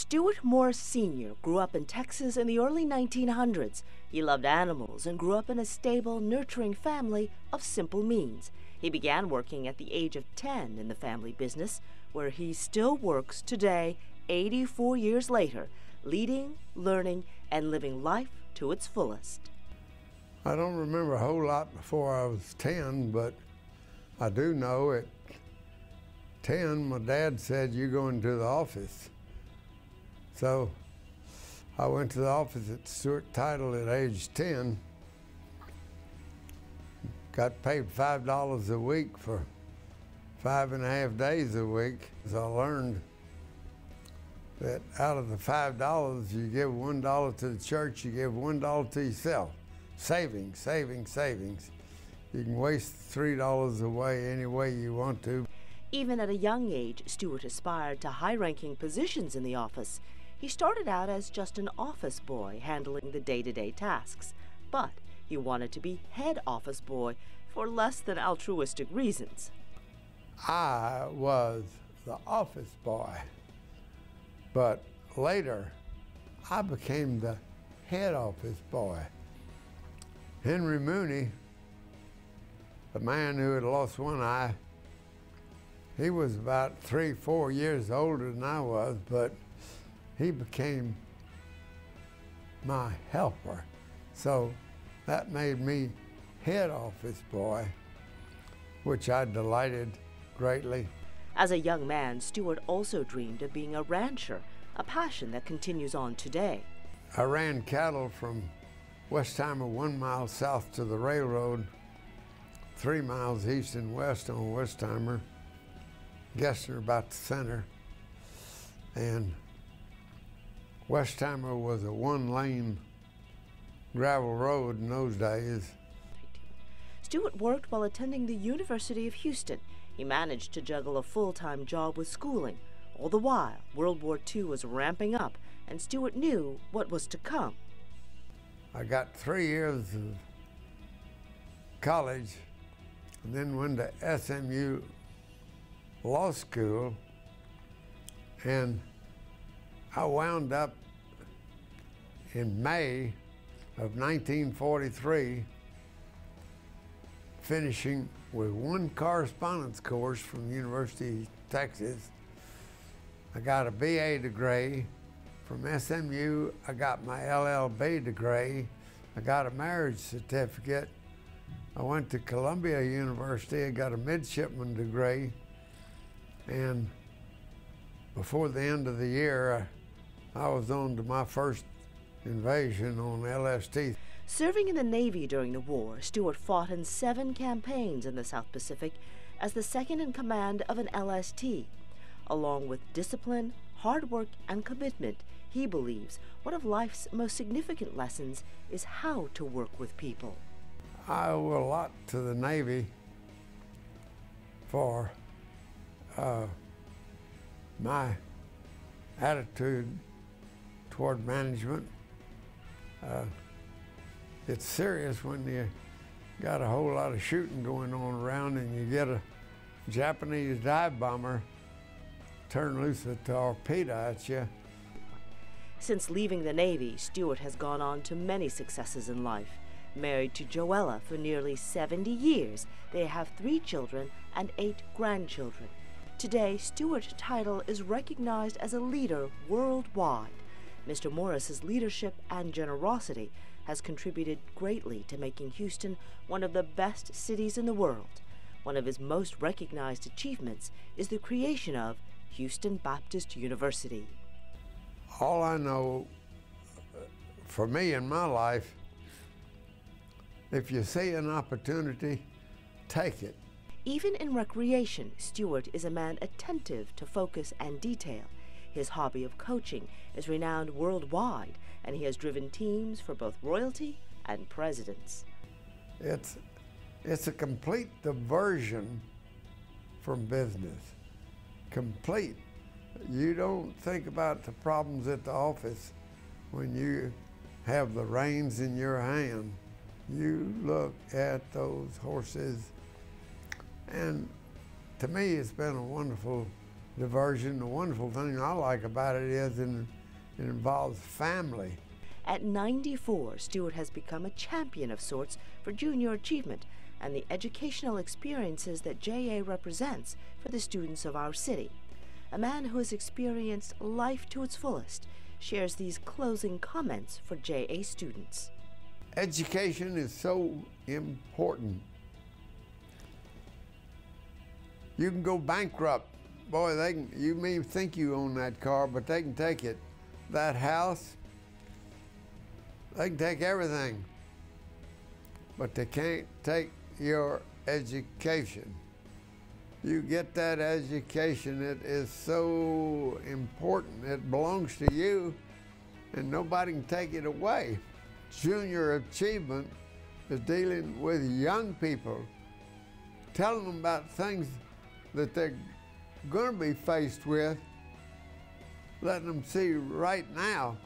Stewart Morris Sr. grew up in Texas in the early 1900s. He loved animals and grew up in a stable, nurturing family of simple means. He began working at the age of 10 in the family business, where he still works today, 84 years later, leading, learning, and living life to its fullest. I don't remember a whole lot before I was 10, but I do know at 10, my dad said, "You go into the office." So I went to the office at Stewart Title at age 10, got paid $5 a week for 5.5 days a week. So I learned that out of the $5, you give $1 to the church, you give $1 to yourself. Savings, savings, savings. You can waste $3 away any way you want to. Even at a young age, Stewart aspired to high-ranking positions in the office. He started out as just an office boy handling the day-to-day tasks, but he wanted to be head office boy for less than altruistic reasons. I was the office boy, but later I became the head office boy. Henry Mooney, the man who had lost one eye, he was about 3-4 years older than I was, but he became my helper. So that made me head office boy, which I delighted greatly. As a young man, Stewart also dreamed of being a rancher, a passion that continues on today. I ran cattle from Westheimer 1 mile south to the railroad, 3 miles east and west on Westheimer, Gessner about the center, and Westheimer was a 1-lane gravel road in those days. Stewart worked while attending the University of Houston. He managed to juggle a full-time job with schooling. All the while, World War II was ramping up, and Stewart knew what was to come. I got 3 years of college and then went to SMU Law School, and I wound up in May of 1943 finishing with 1 correspondence course from the University of Texas. I got a BA degree. From SMU, I got my LLB degree. I got a marriage certificate. I went to Columbia University. I got a midshipman degree. And before the end of the year, I was on to my first invasion on LST. Serving in the Navy during the war, Stewart fought in 7 campaigns in the South Pacific as the second in command of an LST. Along with discipline, hard work, and commitment, he believes one of life's most significant lessons is how to work with people. I owe a lot to the Navy for my attitude toward management. It's serious when you got a whole lot of shooting going on around and you get a Japanese dive bomber turn loose a torpedo at you. Since leaving the Navy, Stewart has gone on to many successes in life. Married to Joella for nearly 70 years, they have 3 children and 8 grandchildren. Today, Stewart's title is recognized as a leader worldwide. Mr. Morris's leadership and generosity has contributed greatly to making Houston one of the best cities in the world. One of his most recognized achievements is the creation of Houston Baptist University. All I know for me in my life, if you see an opportunity, take it. Even in recreation, Stewart is a man attentive to focus and detail. His hobby of coaching is renowned worldwide, and he has driven teams for both royalty and presidents. It's a complete diversion from business. Complete. You don't think about the problems at the office when you have the reins in your hand. You look at those horses, and to me it's been a wonderful diversion. The wonderful thing I like about it is in It involves family. At 94, Stewart has become a champion of sorts for junior achievement and the educational experiences that J.A. represents for the students of our city. A man who has experienced life to its fullest shares these closing comments for J.A. students. Education is so important. You can go bankrupt. Boy, you may think you own that car, but they can take it. That house, they can take everything, but they can't take your education. You get that education, it is so important. It belongs to you, and nobody can take it away. Junior achievement is dealing with young people, telling them about things that they're going to be faced with, letting them see right now